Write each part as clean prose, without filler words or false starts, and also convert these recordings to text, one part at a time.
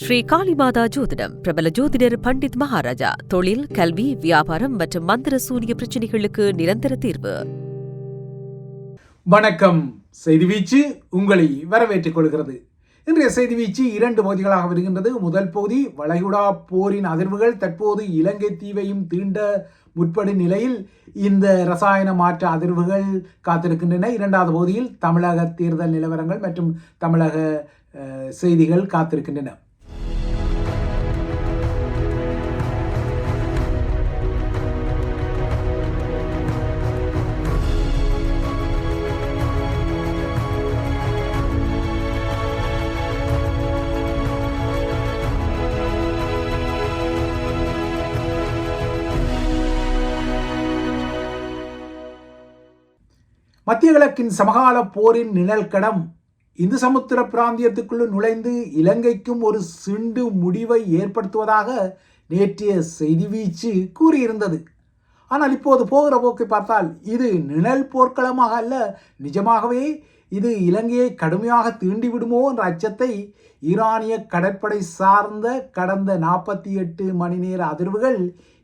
ஸ்ரீ காளிமாதா ஜோதிடம் பிரபல ஜோதிடர் பண்டித் மகாராஜா. தொழில், கல்வி, வியாபாரம் மற்றும் மந்திர சூனிய பிரச்சனைகளுக்கு நிரந்தர தீர்வு. வணக்கம். செய்தி வீச்சு உங்களை வரவேற்றுக் கொள்கிறது. இன்றைய செய்தி வீச்சு 2 பகுதிகளாக வருகின்றது. முதல் பகுதி, வளைகுடா போரின் அதிர்வுகள் தற்போது இலங்கை தீவையும் தீண்ட முற்படும் நிலையில் இந்த ரசாயன மாற்ற அதிர்வுகள் காத்திருக்கின்றன. 2வது பகுதியில் தமிழக தேர்தல் நிலவரங்கள் மற்றும் தமிழக செய்திகள் காத்திருக்கின்றன. மத்திய கிழக்கின் சமகால போரின் நிழல்கடம் இந்து சமுத்திர பிராந்தியத்துக்குள் நுழைந்து இலங்கைக்கும் ஒரு சிண்டு முடிவை ஏற்படுத்துவதாக நேற்றைய செய்தி வீச்சு கூறியிருந்தது. ஆனால் இப்போது போகிற போக்கை பார்த்தால் இது நிழல் போர்க்களமாக அல்ல, நிஜமாகவே இது இலங்கையை கடுமையாக தீண்டிவிடுமோ என்ற அச்சத்தை ஈரானிய கடற்படை சார்ந்த கடந்த 48 மணி நேர அதிர்வுகள்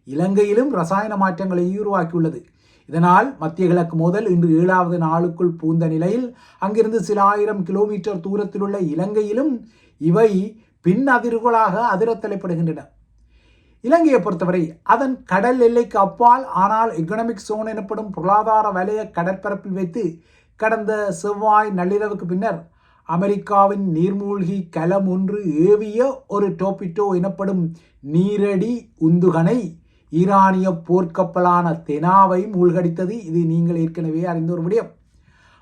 இலங்கையிலும் ரசாயன மாற்றங்களை உருவாக்கியுள்ளது. இதனால் மத்திய கிழக்கு மோதல் இன்று 7வது நாளுக்குள் பூந்த நிலையில் அங்கிருந்து சில 1000 கிலோமீட்டர் தூரத்தில் உள்ள இலங்கையிலும் இவை பின் அதிர்வுகளாக அதிரத் தலைப்படுகின்றன. இலங்கையை பொறுத்தவரை அதன் கடல் எல்லைக்கு அப்பால், ஆனால் எக்கனாமிக் சோன் எனப்படும் பொருளாதார வலய கடற்பரப்பில் வைத்து கடந்த செவ்வாய் நள்ளிரவுக்கு பின்னர் அமெரிக்காவின் நீர்மூழ்கி கலம் ஒன்று ஏவிய ஒரு டோபிட்டோ எனப்படும் நீரடி உந்துகணை ஈரானிய போர்க்கப்பலான தெனாவை மூழ்கடித்தது. இது நீங்கள் ஏற்கனவே அறிந்த ஒரு விடயம்.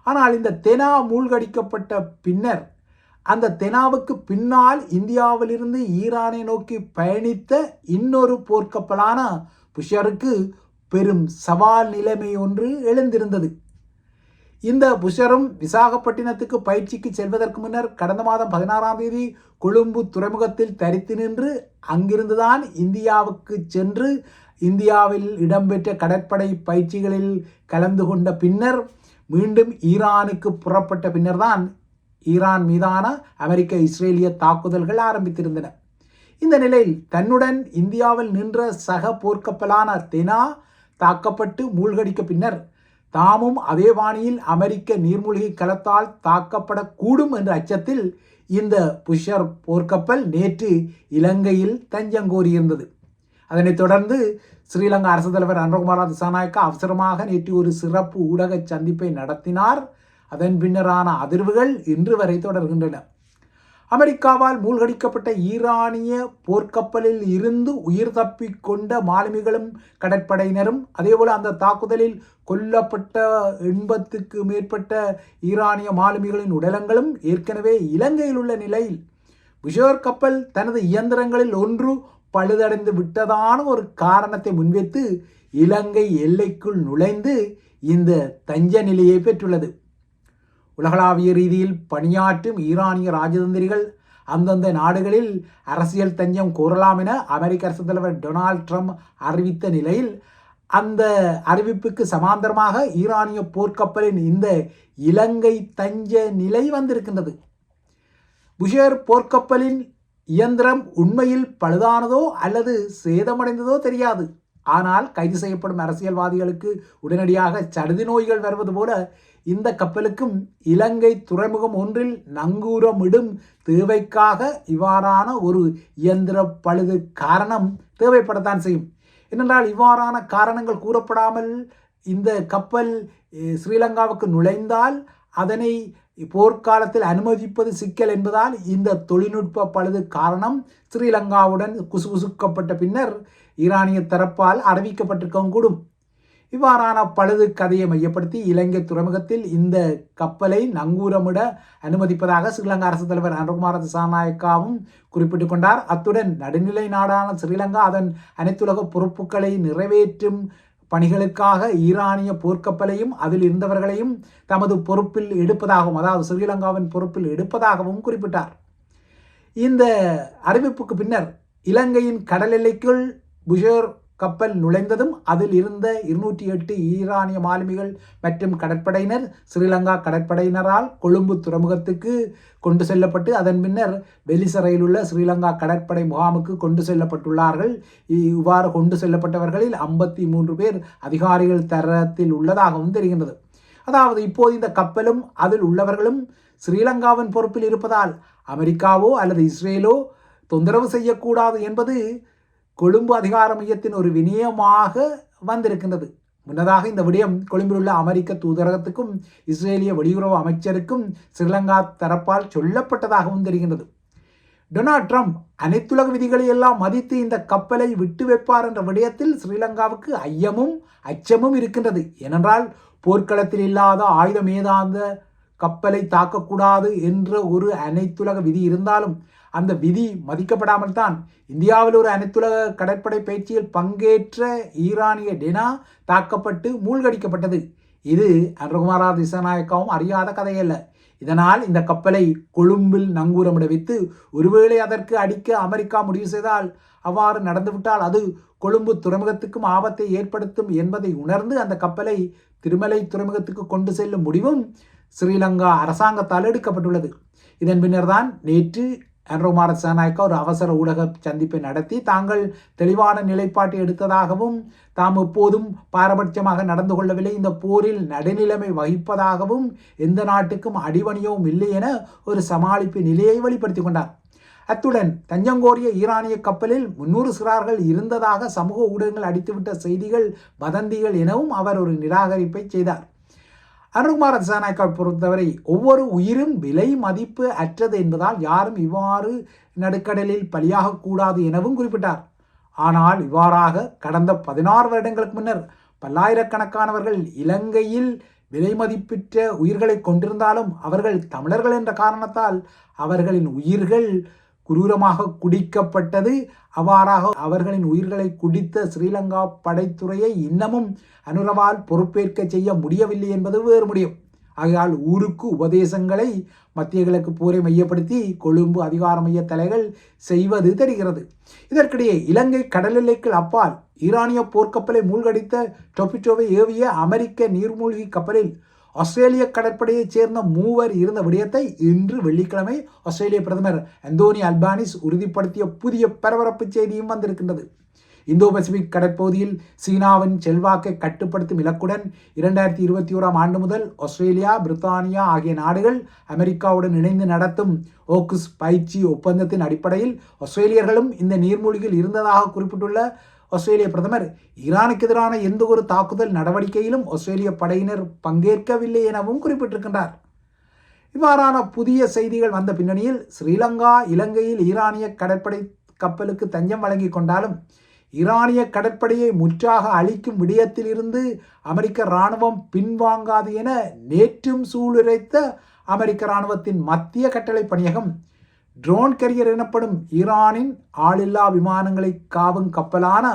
ஆனால் இந்த தெனா மூழ்கடிக்கப்பட்ட பின்னர் அந்த தெனாவுக்கு பின்னால் இந்தியாவிலிருந்து ஈரானை நோக்கி பயணித்த இன்னொரு போர்க்கப்பலான புஷருக்கு பெரும் சவால் நிலைமை ஒன்று எழுந்திருந்தது. இந்த புஷரும் விசாகப்பட்டினத்துக்கு பயிற்சிக்கு செல்வதற்கு முன்னர் கடந்த மாதம் 16ஆம் தேதி கொழும்பு துறைமுகத்தில் தரித்து நின்று அங்கிருந்துதான் இந்தியாவுக்கு சென்று இந்தியாவில் இடம்பெற்ற கடற்படை பயிற்சிகளில் கலந்து கொண்ட பின்னர் மீண்டும் ஈரானுக்கு புறப்பட்ட பின்னர்தான் ஈரான் மீதான அமெரிக்க இஸ்ரேலிய தாக்குதல்கள் ஆரம்பித்திருந்தன. இந்த நிலையில் தன்னுடன் இந்தியாவில் நின்ற சக போர்க்கப்பலான தெனா தாக்கப்பட்டு மூழ்கடிக்க பின்னர் தாமும் அதே பாணியில் அமெரிக்க நீர்மூழ்கி கலத்தால் தாக்கப்படக்கூடும் என்ற அச்சத்தில் இந்த புஷர் போர்க்கப்பல் நேற்று இலங்கையில் தஞ்சம் கோரியிருந்தது. அதனைத் தொடர்ந்து ஸ்ரீலங்கா அரசு தலைவர் அனுரகுமார திசாநாயக்கா அவசரமாக நேற்று ஒரு சிறப்பு ஊடக சந்திப்பை நடத்தினார். அதன் பின்னரான அதிர்வுகள் இன்று வரை தொடர்கின்றன. அமெரிக்காவால் மூழ்கடிக்கப்பட்ட ஈரானிய போர்க்கப்பலில் இருந்து உயிர் தப்பி கொண்ட மாலுமிகளும் கடற்படையினரும், அதேபோல அந்த தாக்குதலில் கொல்லப்பட்ட 80க்கு மேற்பட்ட ஈரானிய மாலுமிகளின் உடலங்களும் ஏற்கனவே இலங்கையில் உள்ள நிலையில் புஷர் கப்பல் தனது இயந்திரங்களில் ஒன்று பழுதடைந்து விட்டதான ஒரு காரணத்தை முன்வைத்து இலங்கை எல்லைக்குள் நுழைந்து இந்த தஞ்ச நிலையை பெற்றுள்ளது. உலகளாவிய ரீதியில் பணியாற்றும் ஈரானிய ராஜதந்திரிகள் அந்தந்த நாடுகளில் அரசியல் தஞ்சம் கோரலாம் என அமெரிக்க அரசு தலைவர் டொனால்ட் ட்ரம்ப் அறிவித்த நிலையில் அந்த அறிவிப்புக்கு சமாந்தரமாக ஈரானிய போர்க்கப்பலின் இந்த இலங்கை தஞ்ச நிலை வந்திருக்கின்றது. புஷர் போர்க்கப்பலின் இயந்திரம் உண்மையில் பழுதானதோ அல்லது சேதமடைந்ததோ தெரியாது. ஆனால் கைது செய்யப்படும் அரசியல்வாதிகளுக்கு உடனடியாக சடுதி நோய்கள் வருவது போல இந்த கப்பலுக்கும் இலங்கை துறைமுகம் ஒன்றில் நங்கூரமிடும் தேவைக்காக இவ்வாறான ஒரு இயந்திர பழுது காரணம் தேவைப்படத்தான் செய்யும். ஏனென்றால் இவ்வாறான காரணங்கள் கூறப்படாமல் இந்த கப்பல் ஸ்ரீலங்காவுக்கு நுழைந்தால் அதனை போர்க்காலத்தில் அனுமதிப்பது சிக்கல் என்பதால் இந்த தொழில்நுட்ப பழுது காரணம் ஸ்ரீலங்காவுடன் குசுகுசுக்கப்பட்ட பின்னர் ஈரானிய தரப்பால் அறிவிக்கப்பட்டிருக்கவும் கூடும். இவ்வாறான பழுது கதையை மையப்படுத்தி இலங்கை துறைமுகத்தில் இந்த கப்பலை நங்கூரமிட அனுமதிப்பதாக ஸ்ரீலங்கா அரசு தலைவர் அனுரகுமார திசாநாயக்காவும் குறிப்பிட்டுக் கொண்டார். அத்துடன் நடுநிலை நாடான ஸ்ரீலங்கா அதன் அனைத்துலக பொறுப்புகளை நிறைவேற்றும் பணிகளுக்காக ஈரானிய போர்க்கப்பலையும் அதில் இருந்தவர்களையும் தமது பொறுப்பில் எடுப்பதாகவும், அதாவது ஸ்ரீலங்காவின் பொறுப்பில் எடுப்பதாகவும் குறிப்பிட்டார். இந்த அறிவிப்புக்கு பின்னர் இலங்கையின் கடல் எல்லைக்குள் புஷர் கப்பல் நுழைந்ததும் அதில் இருந்த 208 ஈரானிய மாலுமிகள் மற்றும் கடற்படையினர் ஸ்ரீலங்கா கடற்படையினரால் கொழும்பு துறைமுகத்துக்கு கொண்டு செல்லப்பட்டு அதன் பின்னர் வெலிசரையில் உள்ள ஸ்ரீலங்கா கடற்படை முகாமுக்கு கொண்டு செல்லப்பட்டுள்ளார்கள். இவ்வாறு கொண்டு செல்லப்பட்டவர்களில் 53 பேர் அதிகாரிகள் தரத்தில் உள்ளதாகவும் தெரிகின்றது. அதாவது இப்போது இந்த கப்பலும் அதில் உள்ளவர்களும் ஸ்ரீலங்காவின் பொறுப்பில் இருப்பதால் அமெரிக்காவோ அல்லது இஸ்ரேலோ தொந்தரவு செய்யக்கூடாது என்பது கொழும்பு அதிகார மையத்தின் ஒரு வினயமாக வந்திருக்கின்றது. முன்னதாக இந்த விடயம் கொழும்பில் உள்ள அமெரிக்க தூதரகத்துக்கும் இஸ்ரேலிய வெளியுறவு அமைச்சருக்கும் ஸ்ரீலங்கா தரப்பால் சொல்லப்பட்டதாகவும் தெரிகின்றது. டொனால்ட் ட்ரம்ப் அனைத்துலக விதிகளை எல்லாம் மதித்து இந்த கப்பலை விட்டு வைப்பார் என்ற விடயத்தில் ஸ்ரீலங்காவுக்கு ஐயமும் அச்சமும் இருக்கின்றது. ஏனென்றால் போர்க்களத்தில் இல்லாத ஆயுதம் ஏதாந்த கப்பலை தாக்கக்கூடாது என்ற ஒரு அனைத்துலக விதி இருந்தாலும் அந்த விதி மதிக்கப்படாமல் தான் இந்தியாவில் ஒரு அனைத்துலக கடற்படை பயிற்சியில் பங்கேற்ற ஈரானிய டெனா தாக்கப்பட்டு மூழ்கடிக்கப்பட்டது. இது அனுரகுமார திசாநாயக்காவும் அறியாத கதையல்ல. இதனால் இந்த கப்பலை கொழும்பில் நங்கூரமிட வைத்து ஒருவேளை அதற்கு அடிக்க அமெரிக்கா முடிவு செய்தால், அவ்வாறு நடந்துவிட்டால் அது கொழும்பு துறைமுகத்துக்கும் ஆபத்தை ஏற்படுத்தும் என்பதை உணர்ந்து அந்த கப்பலை திருமலை துறைமுகத்துக்கு கொண்டு செல்லும் முடிவும் ஸ்ரீலங்கா அரசாங்கத்தால் எடுக்கப்பட்டுள்ளது. இதன் பின்னர் தான் நேற்று அனுரகுமார திசாநாயக்கா ஒரு அவசர ஊடக சந்திப்பை நடத்தி தாங்கள் தெளிவான நிலைப்பாட்டை எடுத்ததாகவும் தாம் எப்போதும் பாரபட்சமாக நடந்து கொள்ளவில்லை, இந்த போரில் நடுநிலைமை வகிப்பதாகவும் எந்த நாட்டுக்கும் அடிபணியவும் இல்லை என ஒரு சமாளிப்பு நிலையை வெளிப்படுத்தி கொண்டார். அத்துடன் தஞ்சங்கோரிய ஈரானிய கப்பலில் 300 சிறார்கள் இருந்ததாக சமூக ஊடகங்கள் அடித்துவிட்ட செய்திகள் வதந்திகள் எனவும் அவர் ஒரு நிராகரிப்பை செய்தார். அனுரகுமார திசாநாயக்காவை பொறுத்தவரை ஒவ்வொரு உயிரும் விலை மதிப்பு அற்றது என்பதால் யாரும் இவ்வாறு நடுக்கடலில் பலியாகக்கூடாது எனவும் குறிப்பிட்டார். ஆனால் இவ்வாறாக கடந்த 16 வருடங்களுக்கு முன்னர் பல்லாயிரக்கணக்கானவர்கள் இலங்கையில் விலை மதிப்பிற்ற உயிர்களை கொண்டிருந்தாலும் அவர்கள் தமிழர்கள் என்ற காரணத்தால் அவர்களின் உயிர்கள் குரூரமாக குடிக்கப்பட்டது. அவ்வாறாக அவர்களின் உயிர்களை குடித்த ஸ்ரீலங்கா படைத்துறையை இன்னமும் அனுரவால் பொறுப்பேற்க செய்ய முடியவில்லை என்பது வேறு முடியும். ஆகையால் ஊருக்கு உபதேசங்களை மத்திய கிழக்கு போரை மையப்படுத்தி கொழும்பு அதிகார மைய தலைகள் செய்வது தெரிகிறது. இதற்கிடையே இலங்கை கடல் எல்லைக்கு அப்பால் ஈரானிய போர்க்கப்பலை மூழ்கடித்த டொபிட்டோவை ஏவிய அமெரிக்க நீர்மூழ்கி கப்பலில் ஆஸ்திரேலிய கடற்படையைச் சேர்ந்த 3 இருந்த விடயத்தை இன்று வெள்ளிக்கிழமை ஆஸ்திரேலிய பிரதமர் அந்தோனி அல்பானிஸ் உறுதிப்படுத்திய புதிய பரபரப்பு செய்தியும் வந்திருக்கின்றது. இந்தோ பசிபிக் கடற்பகுதியில் சீனாவின் செல்வாக்கை கட்டுப்படுத்தும் இலக்குடன் 2021 முதல் ஆஸ்திரேலியா, பிரித்தானியா ஆகிய நாடுகள் அமெரிக்காவுடன் இணைந்து நடத்தும் ஓக்குஸ் பயிற்சி ஒப்பந்தத்தின் அடிப்படையில் ஆஸ்திரேலியர்களும் இந்த நீர்மூழ்கியில் இருந்ததாக குறிப்பிட்டுள்ள ஆஸ்திரேலிய பிரதமர் ஈரானுக்கு எதிரான எந்த ஒரு தாக்குதல் நடவடிக்கையிலும் ஆஸ்திரேலிய படையினர் பங்கேற்கவில்லை எனவும் குறிப்பிட்டிருக்கின்றார். இவ்வாறான புதிய செய்திகள் வந்த பின்னணியில் ஸ்ரீலங்கா இலங்கையில் ஈரானிய கடற்படை கப்பலுக்கு தஞ்சம் வழங்கி கொண்டாலும் ஈரானிய கடற்படையை முற்றாக அழிக்கும் விடயத்தில் இருந்து அமெரிக்க இராணுவம் பின்வாங்காது என நேற்றும் சூளுரைத்த அமெரிக்க இராணுவத்தின் மத்திய கட்டளை பணியகம் ட்ரோன் கேரியர் எனப்படும் ஈரானின் ஆளில்லா விமானங்களை காவும் கப்பலான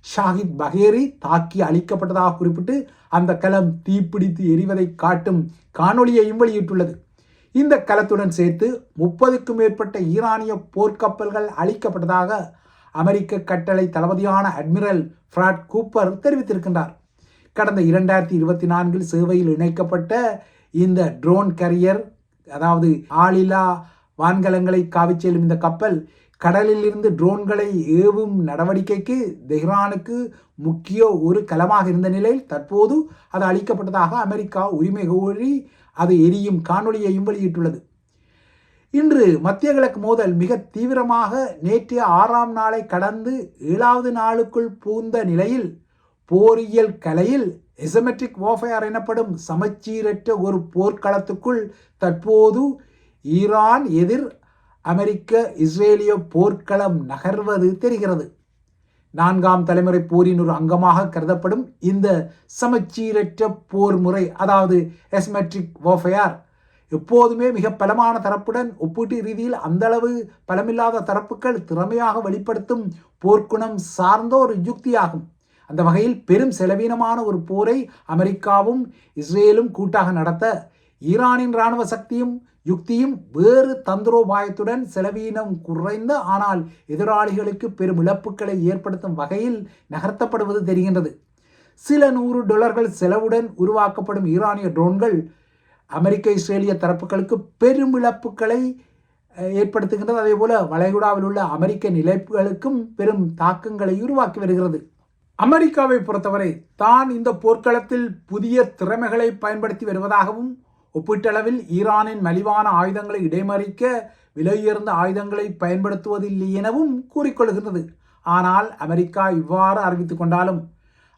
ஷாஹித் பகேரி தாக்கி அழிக்கப்பட்டதாக குறிப்பிட்டு அந்த கலம் தீப்பிடித்து எரிவதை காட்டும் காணொளியையும் வெளியிட்டுள்ளது. இந்த கலத்துடன் சேர்த்து 30க்கும் மேற்பட்ட ஈரானிய போர்க்கப்பல்கள் அழிக்கப்பட்டதாக அமெரிக்க கட்டளை தளபதியான அட்மிரல் ஃப்ராட் கூப்பர் தெரிவித்திருக்கின்றார். கடந்த 2024 சேவையில் இணைக்கப்பட்ட இந்த ட்ரோன் கேரியர், அதாவது ஆளில்லா வான்கலங்களை காவிச் செல்லும் இந்த கப்பல் கடலில் இருந்து ட்ரோன்களை ஏவும் நடவடிக்கைக்கு தெஹ்ரானுக்கு முக்கிய ஒரு களமாக இருந்த நிலையில் தற்போது அது அளிக்கப்பட்டதாக அமெரிக்கா உரிமை கோரி அது எரியும் காணொளியையும் வெளியிட்டுள்ளது. இன்று மத்திய கிழக்கு மோதல் மிக தீவிரமாக நேற்றைய 6ஆம் நாளை கடந்து 7வது நாளுக்குள் பூந்த நிலையில் போரியல் கலையில் எசமெட்ரிக் வார்ஃபேர் எனப்படும் சமச்சீரற்ற ஒரு போர்க்களத்துக்குள் தற்போது ஈரான் எதிர் அமெரிக்க இஸ்ரேலிய போர்க்களம் நகர்வது தெரிகிறது. 4ஆம் தலைமுறை போரின் ஒரு அங்கமாக கருதப்படும் இந்த சமச்சீரற்ற போர் முறை, அதாவது எஸ்மெட்ரிக் வார்ஃபேர், எப்போதுமே மிக பலமான தரப்புடன் ஒப்பீட்டு ரீதியில் அந்தளவு பலமில்லாத தரப்புகள் திறமையாக வெளிப்படுத்தும் போர்க்குணம் சார்ந்த ஒரு யுக்தியாகும். அந்த வகையில் பெரும் செலவீனமான ஒரு போரை அமெரிக்காவும் இஸ்ரேலும் கூட்டாக நடத்த ஈரானின் இராணுவ சக்தியும் யுக்தியும் வேறு தந்திரோபாயத்துடன் செலவீனம் குறைந்த ஆனால் எதிராளிகளுக்கு பெரும் இழப்புகளை ஏற்படுத்தும் வகையில் நகர்த்தப்படுவது தெரிகின்றது. சில $100 செலவுடன் உருவாக்கப்படும் ஈரானிய ட்ரோன்கள் அமெரிக்க இஸ்ரேலிய தரப்புகளுக்கு பெரும் இழப்புகளை ஏற்படுத்துகின்றது. அதே போல வளைகுடாவில் உள்ள அமெரிக்க நிலைப்புகளுக்கும் பெரும் தாக்கங்களை உருவாக்கி வருகிறது. அமெரிக்காவை பொறுத்தவரை தான் இந்த போர்க்களத்தில் புதிய திறமைகளை பயன்படுத்தி வருவதாகவும் ஒப்பீட்டளவில் ஈரானின் மலிவான ஆயுதங்களை இடைமறிக்க விலையுயர்ந்த ஆயுதங்களை பயன்படுத்துவதில்லை எனவும் கூறிக்கொள்கின்றது. ஆனால் அமெரிக்கா இவ்வாறு அறிவித்துக் கொண்டாலும்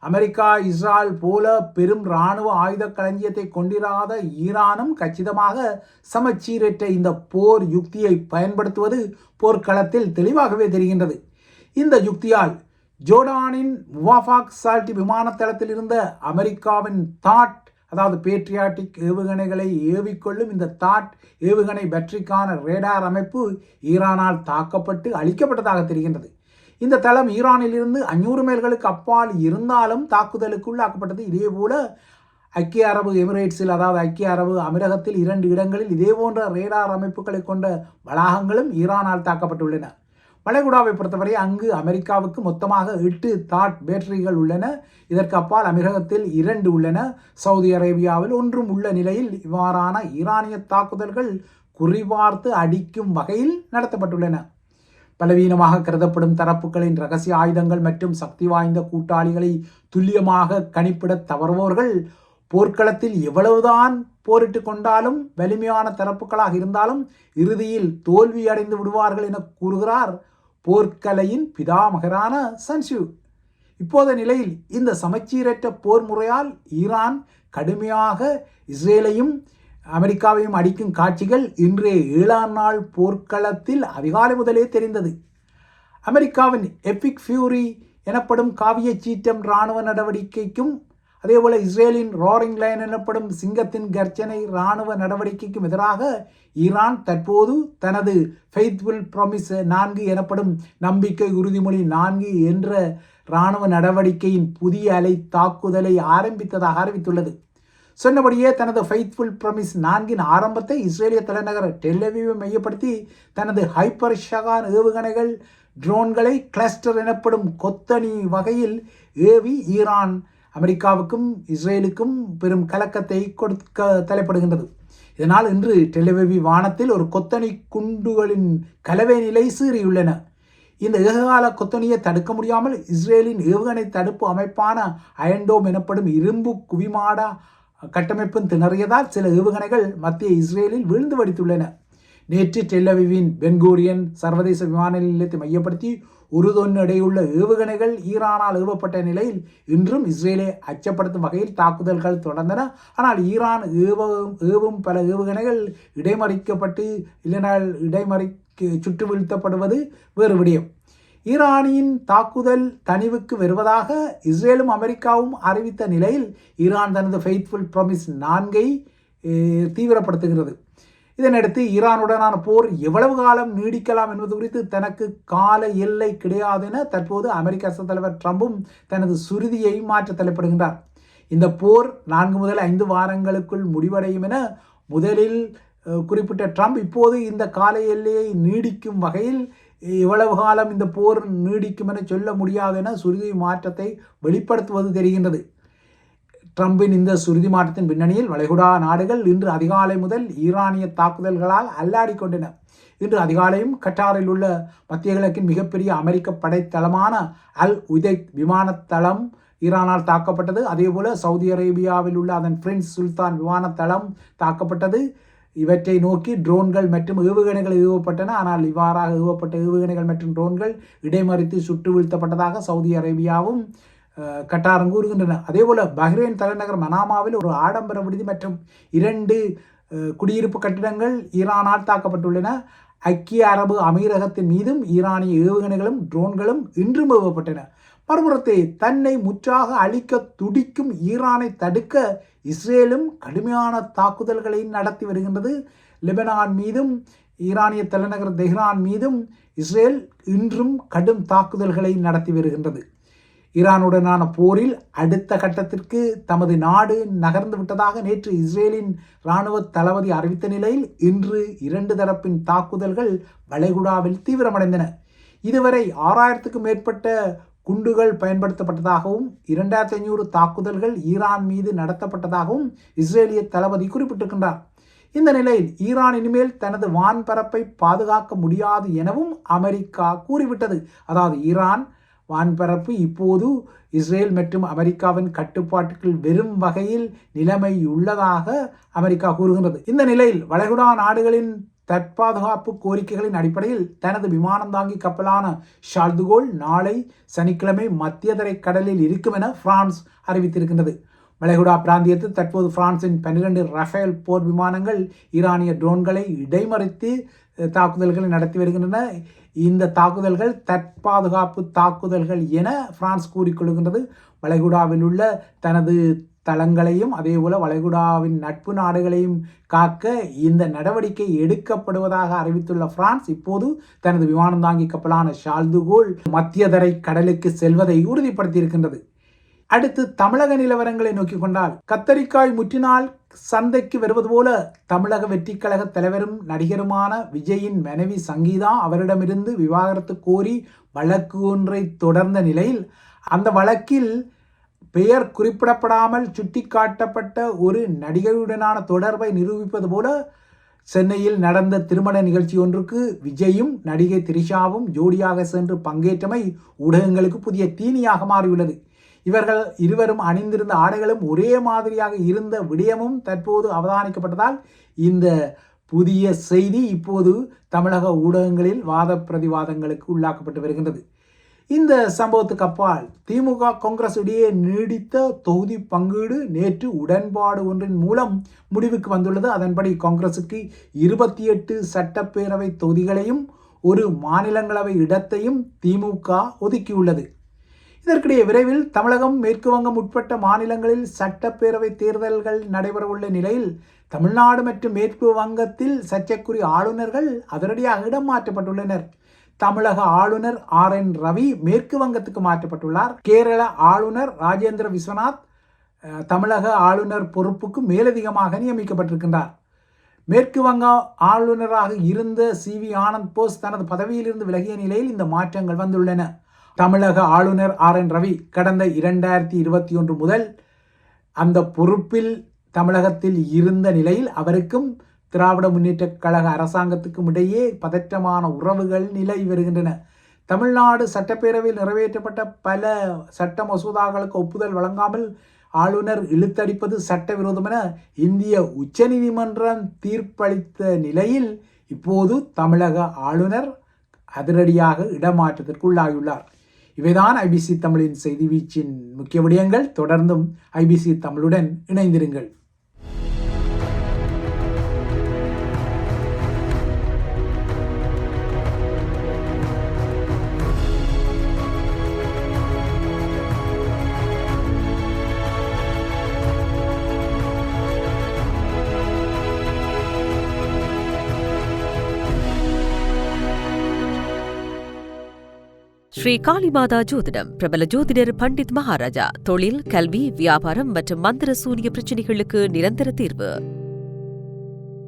அமெரிக்கா இஸ்ரேல் போல பெரும் இராணுவ ஆயுத களஞ்சியத்தை கொண்டிராத ஈரானும் கச்சிதமாக சமச்சீரற்ற இந்த போர் யுக்தியை பயன்படுத்துவது போர்க்களத்தில் தெளிவாகவே தெரிகின்றது. இந்த யுக்தியால் ஜோர்டானின் முவாஃபாக் சால்டி விமானத்தளத்தில் இருந்த அமெரிக்காவின் தாட், அதாவது பேட்ரியாட்டிக் ஏவுகணைகளை ஏவிக்கொள்ளும் இந்த தாட் ஏவுகணை பேட்டரிக்கான ரேடார் அமைப்பு ஈரானால் தாக்கப்பட்டு அழிக்கப்பட்டதாக தெரிகின்றது. இந்த தளம் ஈரானிலிருந்து 500 மைல்களுக்கு அப்பால் இருந்தாலும் தாக்குதலுக்கு உள்ளாக்கப்பட்டது. இதேபோல ஐக்கிய அரபு எமிரேட்ஸில், அதாவது ஐக்கிய அரபு அமீரகத்தில் 2 இடங்களில் இதேபோன்ற ரேடார் அமைப்புகளை கொண்ட வளாகங்களும் ஈரானால் தாக்கப்பட்டுள்ளன. வளைகுடாவை பொறுத்தவரை அங்கு அமெரிக்காவுக்கு மொத்தமாக 8 தாட் பேட்டரிகள் உள்ளன. இதற்கு அப்பால் அமீரகத்தில் 2 உள்ளன. சவுதி அரேபியாவில் 1 உள்ள நிலையில் இவ்வாறான ஈரானிய தாக்குதல்கள் குறிபார்த்து அடிக்கும் வகையில் நடத்தப்பட்டுள்ளன. பலவீனமாக கருதப்படும் தரப்புகளின் இரகசிய ஆயுதங்கள் மற்றும் சக்தி வாய்ந்த கூட்டாளிகளை துல்லியமாக கணிப்பிட தவறுபவர்கள் போர்க்களத்தில் எவ்வளவுதான் போரிட்டு கொண்டாலும் வலிமையான தரப்புகளாக இருந்தாலும் இறுதியில் தோல்வி அடைந்து விடுவார்கள் என கூறுகிறார் போர்க்கலையின் பிதாமகரான சன்ஷு. இப்போதைய நிலையில் இந்த சமச்சீரற்ற போர் முறையால் ஈரான் கடுமையாக இஸ்ரேலையும் அமெரிக்காவையும் அடிக்கும் காட்சிகள் இன்றைய 7ஆம் நாள் போர்க்களத்தில் அதிகாலை முதலே தெரிந்தது. அமெரிக்காவின் எபிக் ஃபியூரி எனப்படும் காவிய சீற்றம் இராணுவ நடவடிக்கைக்கும் அதேபோல இஸ்ரேலின் ரோரிங் லைன் எனப்படும் சிங்கத்தின் கர்ஜனை இராணுவ நடவடிக்கைக்கும் எதிராக ஈரான் தற்போது தனது ஃபெய்த்ஃபுல் ப்ராமிஸ் 4 எனப்படும் நம்பிக்கை உறுதிமொழி 4 என்ற இராணுவ நடவடிக்கையின் புதிய அலை தாக்குதலை ஆரம்பித்ததாக அறிவித்துள்ளது. சொன்னபடியே தனது ஃபெய்த்ஃபுல் ப்ராமிஸ் 4 ஆரம்பத்தை இஸ்ரேலிய தலைநகர் டெல் அவீவை மையப்படுத்தி தனது ஹைப்பர் ஷகான் ஏவுகணைகள் ட்ரோன்களை கிளஸ்டர் எனப்படும் கொத்தணி வகையில் ஏவி ஈரான் அமெரிக்காவுக்கும் இஸ்ரேலுக்கும் பெரும் கலக்கத்தை கொடுக்க தலைப்படுகின்றது. இதனால் இன்று டெல் அவீவ் வானத்தில் ஒரு கொத்தணி குண்டுகளின் கலவை நிலை சீறியுள்ளன. இந்த ஏககால கொத்தணியை தடுக்க முடியாமல் இஸ்ரேலின் ஏவுகணை தடுப்பு அமைப்பான அயன்டோம் எனப்படும் இரும்பு குவிமாடா கட்டமைப்பும் திணறியதால் சில ஏவுகணைகள் மத்திய இஸ்ரேலில் வீழ்ந்து வடித்துள்ளன. நேற்று டெல் அவீவின் பென்கூரியன் சர்வதேச விமான நிலையத்தை மையப்படுத்தி 1 தொன் எடையுள்ள ஏவுகணைகள் ஈரானால் ஏவப்பட்ட நிலையில் இன்றும் இஸ்ரேலை அச்சப்படுத்தும் வகையில் தாக்குதல்கள் தொடர்ந்தன. ஆனால் ஈரான் ஏவும் பல ஏவுகணைகள் இடைமறிக்கப்பட்டு இல்லைனால் சுட்டு வீழ்த்தப்படுவது வேறு விடயம். ஈரானின் தாக்குதல் தணிவுக்கு வருவதாக இஸ்ரேலும் அமெரிக்காவும் அறிவித்த நிலையில் ஈரான் தனது ஃபெய்த்ஃபுல் ப்ராமிஸ் 4 தீவிரப்படுத்துகிறது. இதனையடுத்து ஈரானுடனான போர் எவ்வளவு காலம் நீடிக்கலாம் என்பது குறித்து தனக்கு கால எல்லை கிடையாது என தற்போது அமெரிக்க அரசு தலைவர் ட்ரம்பும் தனது சுருதியை மாற்ற தலைப்படுகின்றார். இந்த போர் 4 முதல் 5 வாரங்களுக்குள் முடிவடையும் என முதலில் குறிப்பிட்ட ட்ரம்ப் இப்போது இந்த கால எல்லையை நீடிக்கும் வகையில் எவ்வளவு காலம் இந்த போர் நீடிக்கும் என சொல்ல முடியாது என சுருதி மாற்றத்தை வெளிப்படுத்துவது தெரிகின்றது. ட்ரம்பின் இந்த சுருதி மாற்றத்தின் பின்னணியில் வளைகுடா நாடுகள் இன்று அதிகாலை முதல் ஈரானிய தாக்குதல்களால் அல்லாடி கொண்டன. இன்று அதிகாலையும் கட்டாரில் உள்ள மத்திய கிழக்கின் மிகப்பெரிய அமெரிக்க படைத்தளமான அல் உதைத் விமானத்தளம் ஈரானால் தாக்கப்பட்டது. அதேபோல சவுதி அரேபியாவில் உள்ள அதன் பிரின்ஸ் சுல்தான் விமானத்தளம் தாக்கப்பட்டது. இவற்றை நோக்கி ட்ரோன்கள் மற்றும் ஏவுகணைகள் ஏவப்பட்டன. ஆனால் இவ்வாறாக ஏவப்பட்ட ஏவுகணைகள் மற்றும் ட்ரோன்கள் இடைமறித்து சுட்டு வீழ்த்தப்பட்டதாக சவுதி அரேபியாவும் கட்டாரம் கூறுகின்றன. அதேபோல பஹ்ரைன் தலைநகர் மனாமாவில் ஒரு ஆடம்பர விடுதி மற்றும் 2 குடியிருப்பு கட்டிடங்கள் ஈரானால் தாக்கப்பட்டுள்ளன. ஐக்கிய அரபு அமீரகத்தின் மீதும் ஈரானிய ஏவுகணைகளும் ட்ரோன்களும் இன்றும் ஏவப்பட்டன. மறுபுறத்தை தன்னை முற்றாக அழிக்க துடிக்கும் ஈரானை தடுக்க இஸ்ரேலும் கடுமையான தாக்குதல்களை நடத்தி வருகின்றது. லெபனான் மீதும் ஈரானிய தலைநகர் தெஹ்ரான் மீதும் இஸ்ரேல் இன்றும் கடும் தாக்குதல்களை நடத்தி வருகின்றது. ஈரானுடனான போரில் அடுத்த கட்டத்திற்கு தமது நாடு நகர்ந்து விட்டதாக நேற்று இஸ்ரேலின் இராணுவ தளபதி அறிவித்த நிலையில் இன்று 2 தரப்பின் தாக்குதல்கள் வளைகுடாவில் தீவிரமடைந்தன. இதுவரை 6000க்கும் மேற்பட்ட குண்டுகள் பயன்படுத்தப்பட்டதாகவும் 2500 தாக்குதல்கள் ஈரான் மீது நடத்தப்பட்டதாகவும் இஸ்ரேலிய தளபதி குறிப்பிட்டிருக்கின்றார். இந்த நிலையில் ஈரான் இனிமேல் தனது வான்பரப்பை பாதுகாக்க முடியாது எனவும் அமெரிக்கா கூறிவிட்டது. அதாவது ஈரான் வான்பரப்பு இப்போது இஸ்ரேல் மற்றும் அமெரிக்காவின் கட்டுப்பாட்டுக்குள் வெறும் வகையில் நிலைமை உள்ளதாக அமெரிக்கா கூறுகின்றது. இந்த நிலையில் வளைகுடா நாடுகளின் தற்பாதுகாப்பு கோரிக்கைகளின் அடிப்படையில் தனது விமானம் தாங்கி கப்பலான ஷார்ல் டி கோல் நாளை சனிக்கிழமை மத்திய தரை கடலில் இருக்கும் என பிரான்ஸ் அறிவித்திருக்கின்றது. வளைகுடா பிராந்தியத்தில் தற்போது பிரான்சின் 12 ரஃபேல் போர் விமானங்கள் ஈரானிய ட்ரோன்களை இடைமறித்து தாக்குதல்களை நடத்தி வருகின்றன. இந்த தாக்குதல்கள் தற்பாதுகாப்பு தாக்குதல்கள் என பிரான்ஸ் கூறிக்கொள்கின்றது. வளைகுடாவில் உள்ள தனது தளங்களையும் அதேபோல வளைகுடாவின் நட்பு நாடுகளையும் காக்க இந்த நடவடிக்கை எடுக்கப்படுவதாக அறிவித்துள்ள பிரான்ஸ் இப்போது தனது விமானம் தாங்கி கப்பலான ஷார்ல் டி கோல் மத்திய தரை கடலுக்கு செல்வதை உறுதிப்படுத்தியிருக்கின்றது. அடுத்து தமிழக நிலவரங்களை நோக்கிக் கொண்டால், கத்தரிக்காய் முற்றினால் சந்தைக்கு வருவது போல தமிழக வெற்றி கழக தலைவரும் நடிகருமான விஜயின் மனைவி சங்கீதா அவரிடமிருந்து விவாகரத்து கோரி வழக்கு ஒன்றை தொடர்ந்த நிலையில் அந்த வழக்கில் பெயர் குறிப்பிடப்படாமல் சுட்டிக்காட்டப்பட்ட ஒரு நடிகையுடனான தொடர்பை நிரூபிப்பது போல சென்னையில் நடந்த திருமண நிகழ்ச்சி ஒன்றுக்கு விஜயும் நடிகை திரிஷாவும் ஜோடியாக சென்று பங்கேற்றமை ஊடகங்களுக்கு புதிய தீனியாக மாறியுள்ளது. இவர்கள் இருவரும் அணிந்திருந்த ஆடைகளும் ஒரே மாதிரியாக இருந்த விடயமும் தற்போது அவதானிக்கப்பட்டதால் இந்த புதிய செய்தி இப்போது தமிழக ஊடகங்களில் வாத பிரதிவாதங்களுக்கு உள்ளாக்கப்பட்டு வருகின்றது. இந்த சம்பவத்துக்கு அப்பால் திமுக காங்கிரஸ் இடையே நீடித்த தொகுதி பங்கீடு நேற்று உடன்பாடு ஒன்றின் மூலம் முடிவுக்கு வந்துள்ளது. அதன்படி காங்கிரசுக்கு 28 சட்டப்பேரவை தொகுதிகளையும் ஒரு மாநிலங்களவை இடத்தையும் திமுக ஒதுக்கியுள்ளது. இதற்கிடையே விரைவில் தமிழகம், மேற்கு வங்கம் உட்பட்ட மாநிலங்களில் சட்டப்பேரவை தேர்தல்கள் நடைபெறவுள்ள நிலையில் தமிழ்நாடு மற்றும் மேற்கு வங்கத்தில் சர்ச்சைக்குரிய ஆளுநர்கள் அதிரடியாக இடம் மாற்றப்பட்டுள்ளனர். தமிழக ஆளுநர் RN ரவி மேற்கு வங்கத்துக்கு மாற்றப்பட்டுள்ளார். கேரள ஆளுநர் ராஜேந்திர விஸ்வநாத் தமிழக ஆளுநர் பொறுப்புக்கு மேலதிகமாக நியமிக்கப்பட்டிருக்கின்றார். மேற்கு வங்க ஆளுநராக இருந்த CV ஆனந்த் போஸ் தனது பதவியிலிருந்து விலகிய நிலையில் இந்த மாற்றங்கள் வந்துள்ளன. தமிழக ஆளுநர் RN ரவி கடந்த 2021 முதல் அந்த பொறுப்பில் தமிழகத்தில் இருந்த நிலையில் அவருக்கும் திராவிட முன்னேற்ற கழக அரசாங்கத்துக்கும் இடையே பதற்றமான உறவுகள் நிலவி வருகின்றன. தமிழ்நாடு சட்டப்பேரவையில் நிறைவேற்றப்பட்ட பல சட்ட மசோதாக்களுக்கு ஒப்புதல் வழங்காமல் ஆளுநர் இழுத்தடிப்பது சட்டவிரோதம் என இந்திய உச்சநீதிமன்றம் தீர்ப்பளித்த நிலையில் இப்போது தமிழக ஆளுநர் அதிரடியாக இடமாற்றத்திற்கு உள்ளாகியுள்ளார். இவைதான் IBC தமிழின் செய்தி வீச்சின் முக்கிய விடயங்கள். தொடர்ந்தும் IBC தமிழுடன் இணைந்திருங்கள். ஸ்ரீ காளிமாதா ஜோதிடம் பிரபல ஜோதிடர் பண்டித் மகாராஜா. தொழில், கல்வி, வியாபாரம் மற்றும் மந்திர சூனிய பிரச்சனைகளுக்கு நிரந்தர தீர்வு.